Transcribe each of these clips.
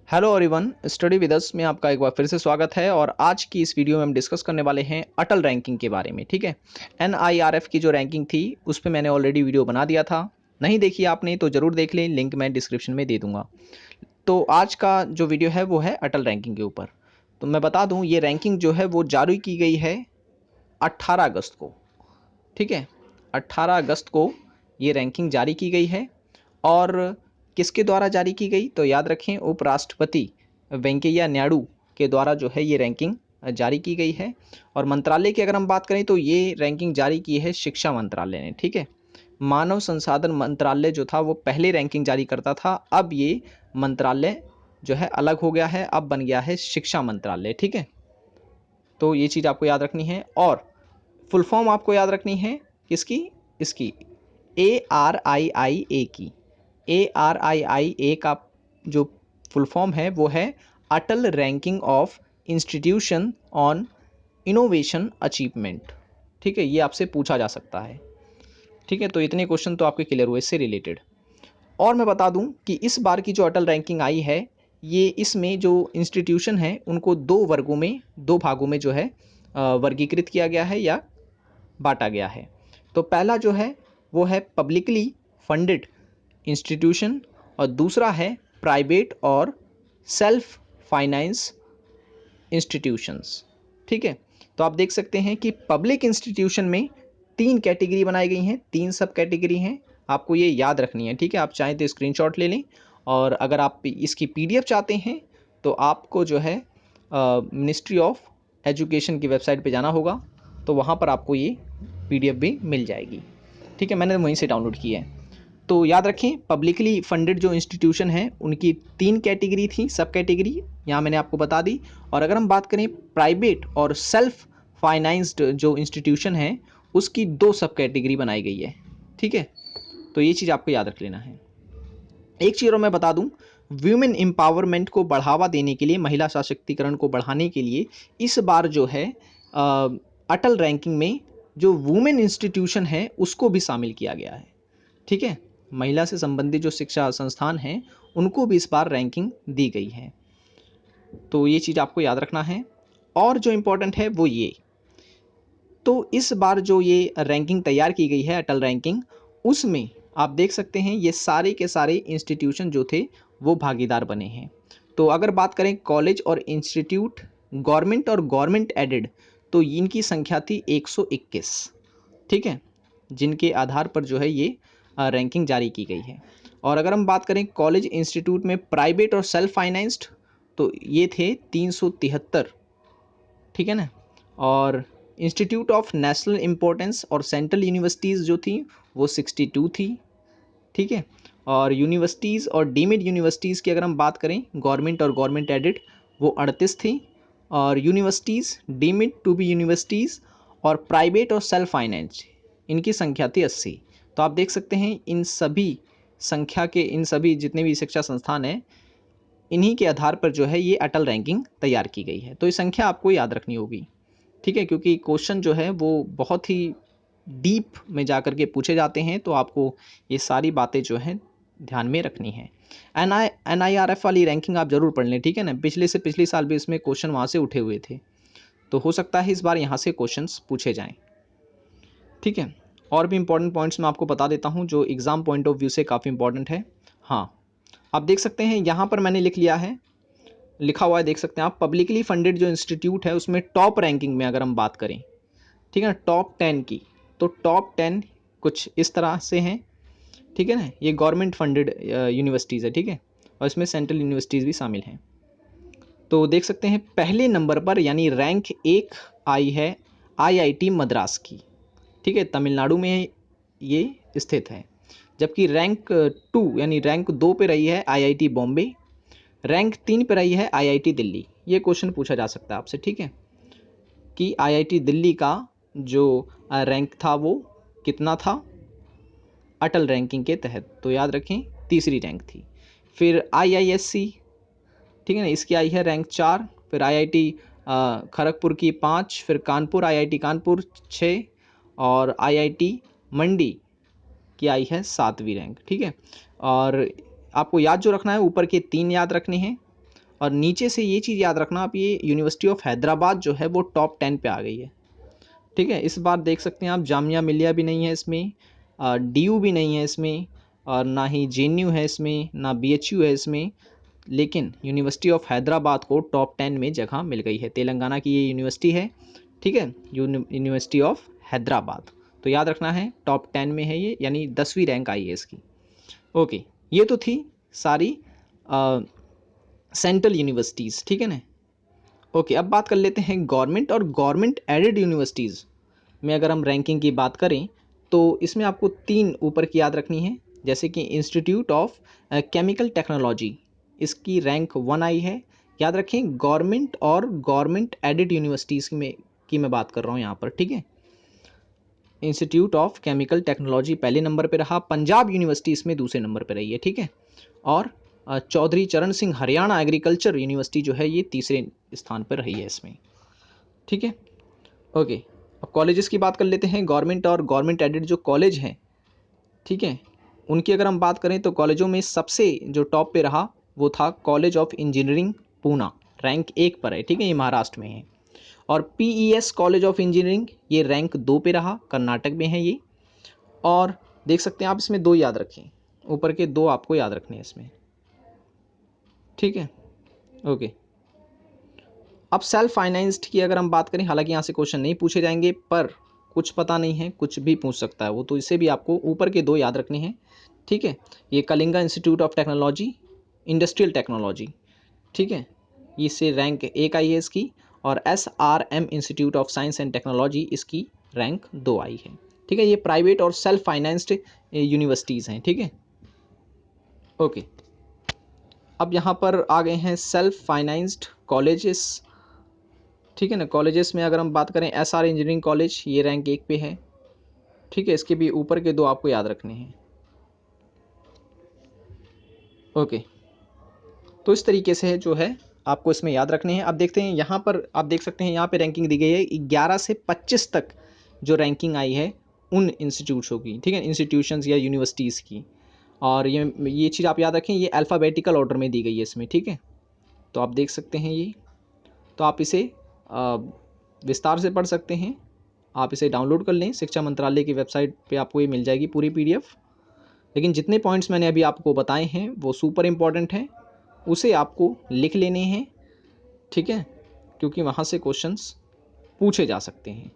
Hello everyone, study with us में आपका एक बार फिर से स्वागत है। और आज की इस वीडियो में हम डिस्कस करने वाले हैं अटल रैंकिंग के बारे में। ठीक है, एनआईआरएफ की जो रैंकिंग थी उस पर मैंने ऑलरेडी वीडियो बना दिया था। नहीं देखी आपने तो ज़रूर देख लें, लिंक मैं डिस्क्रिप्शन में दे दूंगा। तो आज का जो वीडियो है वो है अटल रैंकिंग के ऊपर। तो मैं बता दूँ, ये रैंकिंग जो है वो जारी की गई है 18 अगस्त को। ठीक है, 18 अगस्त को ये रैंकिंग जारी की गई है। और किसके द्वारा जारी की गई तो याद रखें, उपराष्ट्रपति वेंकैया नायडू के द्वारा जो है ये रैंकिंग जारी की गई है। और मंत्रालय की अगर हम बात करें तो ये रैंकिंग जारी की है शिक्षा मंत्रालय ने। ठीक है, मानव संसाधन मंत्रालय जो था वो पहले रैंकिंग जारी करता था, अब ये मंत्रालय जो है अलग हो गया है, अब बन गया है शिक्षा मंत्रालय। ठीक है, तो ये चीज़ आपको याद रखनी है। और फुल फॉर्म आपको याद रखनी है किसकी, इसकी ARIIA की। ARIIA का जो फुल फॉर्म है वो है Atal ranking of institution on innovation achievement. ठीक है, ये आपसे पूछा जा सकता है। ठीक है, तो इतने क्वेश्चन तो आपके क्लियर हुए इससे रिलेटेड। और मैं बता दूं कि इस बार की जो अटल रैंकिंग आई है, ये इसमें जो इंस्टीट्यूशन है उनको दो वर्गों में, दो भागों में जो है वर्गीकृत किया गया है या बांटा गया है। तो पहला जो है वो है पब्लिकली फंडेड इंस्टीट्यूशन और दूसरा है प्राइवेट और सेल्फ फाइनेंस इंस्टीट्यूशंस। ठीक है, तो आप देख सकते हैं कि पब्लिक इंस्टीट्यूशन में तीन कैटेगरी बनाई गई हैं, तीन सब कैटेगरी हैं। आपको ये याद रखनी है। ठीक है, आप चाहें तो स्क्रीनशॉट ले लें, और अगर आप इसकी PDF चाहते हैं तो आपको जो है मिनिस्ट्री ऑफ एजुकेशन की वेबसाइट पे जाना होगा, तो वहाँ पर आपको ये PDF भी मिल जाएगी। ठीक है, मैंने वहीं से डाउनलोड की है। तो याद रखें, पब्लिकली फंडेड जो इंस्टीट्यूशन है उनकी तीन कैटेगरी थी, सब कैटेगरी यहाँ मैंने आपको बता दी। और अगर हम बात करें प्राइवेट और सेल्फ फाइनेंस्ड जो इंस्टीट्यूशन है उसकी दो सब कैटेगरी बनाई गई है। ठीक है, तो ये चीज़ आपको याद रख लेना है। एक चीज़ और मैं बता दूं, वुमेन एम्पावरमेंट को बढ़ावा देने के लिए, महिला सशक्तिकरण को बढ़ाने के लिए इस बार जो है अटल रैंकिंग में जो वुमेन इंस्टीट्यूशन है उसको भी शामिल किया गया है। ठीक है, महिला से संबंधित जो शिक्षा संस्थान हैं उनको भी इस बार रैंकिंग दी गई है। तो ये चीज़ आपको याद रखना है। और जो इम्पोर्टेंट है वो ये, तो इस बार जो ये रैंकिंग तैयार की गई है अटल रैंकिंग, उसमें आप देख सकते हैं ये सारे के सारे इंस्टीट्यूशन जो थे वो भागीदार बने हैं। तो अगर बात करें कॉलेज और इंस्टीट्यूट गवर्नमेंट और गवर्नमेंट एडेड, तो इनकी संख्या थी 121। ठीक है, जिनके आधार पर जो है ये रैंकिंग जारी की गई है। और अगर हम बात करें कॉलेज इंस्टीट्यूट में प्राइवेट और सेल्फ फाइनेंस्ड, तो ये थे 373। ठीक है ना। और इंस्टीट्यूट ऑफ नेशनल इम्पोर्टेंस और सेंट्रल यूनिवर्सिटीज़ जो थी वो 62 थी। ठीक है, और यूनिवर्सिटीज़ और डीम्ड यूनिवर्सिटीज़ की अगर हम बात करें गवर्नमेंट और गवर्नमेंट एडेड, वो 38 थी। और universities deemed to be universities और प्राइवेट और सेल्फ फाइनेंस, इनकी संख्या थी 80। तो आप देख सकते हैं इन सभी संख्या के, इन सभी जितने भी शिक्षा संस्थान हैं, इन्हीं के आधार पर जो है ये अटल रैंकिंग तैयार की गई है। तो ये संख्या आपको याद रखनी होगी। ठीक है, क्योंकि क्वेश्चन जो है वो बहुत ही डीप में जा कर के पूछे जाते हैं, तो आपको ये सारी बातें जो हैं ध्यान में रखनी है। NIRF वाली रैंकिंग आप जरूर पढ़ लें। ठीक है ना, पिछले से पिछले साल भी इसमें क्वेश्चन वहाँ से उठे हुए थे, तो हो सकता है इस बार यहाँ से क्वेश्चंस पूछे जाएं। ठीक है, और भी इंपॉर्टेंट पॉइंट्स मैं आपको बता देता हूँ जो एग्ज़ाम पॉइंट ऑफ व्यू से काफ़ी इंपॉर्टेंट है। हाँ, आप देख सकते हैं यहाँ पर मैंने लिख लिया है, लिखा हुआ है, देख सकते हैं आप, पब्लिकली फंडेड जो इंस्टीट्यूट है उसमें टॉप रैंकिंग में अगर हम बात करें, ठीक है ना, टॉप 10 की, तो टॉप 10 कुछ इस तरह से हैं। ठीक है ना, ये गवर्नमेंट फंडेड यूनिवर्सिटीज़ है। ठीक है, और इसमें सेंट्रल यूनिवर्सिटीज़ भी शामिल हैं। तो देख सकते हैं पहले नंबर पर यानी रैंक 1 आई है IIT मद्रास की। ठीक है, तमिलनाडु में ये स्थित है। जबकि रैंक 2 यानी रैंक 2 पे रही है IIT बॉम्बे। रैंक 3 पे रही है IIT दिल्ली। ये क्वेश्चन पूछा जा सकता है आपसे। ठीक है, कि IIT दिल्ली का जो रैंक था वो कितना था अटल रैंकिंग के तहत, तो याद रखें तीसरी रैंक थी। फिर IISc, ठीक है ना, इसकी आई है रैंक 4। फिर IIT खड़गपुर की 5, फिर कानपुर IIT कानपुर 6, और IIT मंडी की आई है 7वीं रैंक। ठीक है, और आपको याद जो रखना है ऊपर के 3 याद रखने हैं, और नीचे से ये चीज़ याद रखना आप, ये यूनिवर्सिटी ऑफ हैदराबाद जो है वो टॉप 10 पे आ गई है। ठीक है, इस बार देख सकते हैं आप जामिया मिलिया भी नहीं है इसमें, DU भी नहीं है इसमें, और ना ही JNU है इसमें, ना BHU है इसमें, लेकिन यूनिवर्सिटी ऑफ हैदराबाद को टॉप 10 में जगह मिल गई है। तेलंगाना की ये यूनिवर्सिटी है, ठीक है, यूनिवर्सिटी ऑफ हैदराबाद। तो याद रखना है टॉप 10 में है ये, यानी 10वीं रैंक आई है इसकी। ओके, ये तो थी सारी सेंट्रल यूनिवर्सिटीज़, ठीक है ना। ओके, अब बात कर लेते हैं गवर्नमेंट और गवर्नमेंट एडेड यूनिवर्सिटीज़ में अगर हम रैंकिंग की बात करें तो इसमें आपको 3 ऊपर की याद रखनी है। जैसे कि इंस्टीट्यूट ऑफ केमिकल टेक्नोलॉजी, इसकी रैंक 1 आई है। याद रखें गवर्नमेंट और गवर्नमेंट एडेड यूनिवर्सिटीज़ में की मैं बात कर रहा हूँ यहाँ पर, ठीक है। इंस्टीट्यूट ऑफ केमिकल टेक्नोलॉजी पहले नंबर पे रहा, पंजाब यूनिवर्सिटी इसमें दूसरे नंबर पे रही है, ठीक है। और चौधरी चरण सिंह हरियाणा एग्रीकल्चर यूनिवर्सिटी जो है ये तीसरे स्थान पर रही है इसमें, ठीक है। ओके, अब कॉलेजेस की बात कर लेते हैं। गवर्नमेंट और गवर्नमेंट एडेड जो कॉलेज हैं, ठीक है, उनकी अगर हम बात करें तो कॉलेजों में सबसे जो टॉप पे रहा वो था college of engineering Poona, rank 1 पर है, ठीक है, ये महाराष्ट्र में है। और PES कॉलेज ऑफ इंजीनियरिंग ये रैंक 2 पे रहा, कर्नाटक में है ये। और देख सकते हैं आप इसमें 2 याद रखें, ऊपर के 2 आपको याद रखने हैं इसमें, ठीक है। ओके, अब सेल्फ फाइनेंस्ड की अगर हम बात करें, हालांकि यहाँ से क्वेश्चन नहीं पूछे जाएंगे पर कुछ पता नहीं है, कुछ भी पूछ सकता है वो, तो इसे भी आपको ऊपर के 2 याद रखने हैं, ठीक है। ये Kalinga institute of technology, industrial technology, ठीक है, इससे रैंक 1 आई है इसकी। और SRM institute of science and technology, इसकी रैंक 2 आई है, ठीक है। ये प्राइवेट और सेल्फ फाइनेंस्ड यूनिवर्सिटीज़ हैं, ठीक है। ओके, अब यहाँ पर आ गए हैं सेल्फ फाइनेंस्ड कॉलेजेस, ठीक है ना। कॉलेजेस में अगर हम बात करें SR इंजीनियरिंग कॉलेज, ये रैंक 1 पे है, ठीक है। इसके भी ऊपर के 2 आपको याद रखने हैं। ओके, तो इस तरीके से जो है आपको इसमें याद रखने हैं। अब देखते हैं यहाँ पर, आप देख सकते हैं यहाँ पे रैंकिंग दी गई है 11 से 25 तक जो रैंकिंग आई है उन इंस्टीट्यूट्सों की, ठीक है, इंस्टीट्यूशंस या यूनिवर्सिटीज़ की। और ये चीज़ आप याद रखें, ये अल्फ़ाबेटिकल ऑर्डर में दी गई है इसमें, ठीक है। तो आप देख सकते हैं ये, तो आप इसे विस्तार से पढ़ सकते हैं, आप इसे डाउनलोड कर लें, शिक्षा मंत्रालय की वेबसाइट पे आपको ये मिल जाएगी पूरी PDF। लेकिन जितने पॉइंट्स मैंने अभी आपको बताए हैं वो सुपर इम्पॉर्टेंट हैं, उसे आपको लिख लेने हैं, ठीक है, क्योंकि वहाँ से क्वेश्चंस पूछे जा सकते हैं।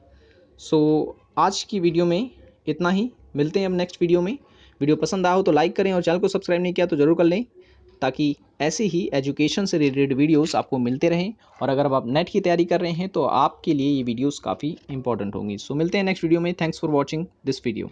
सो आज की वीडियो में इतना ही, मिलते हैं अब नेक्स्ट वीडियो में। वीडियो पसंद आया हो तो लाइक करें और चैनल को सब्सक्राइब नहीं किया तो ज़रूर कर लें, ताकि ऐसे ही एजुकेशन से रिलेटेड वीडियोस आपको मिलते रहें। और अगर आप नेट की तैयारी कर रहे हैं तो आपके लिए ये वीडियोस काफ़ी इंपॉर्टेंट होंगी। सो मिलते हैं नेक्स्ट वीडियो में। Thanks for watching this video.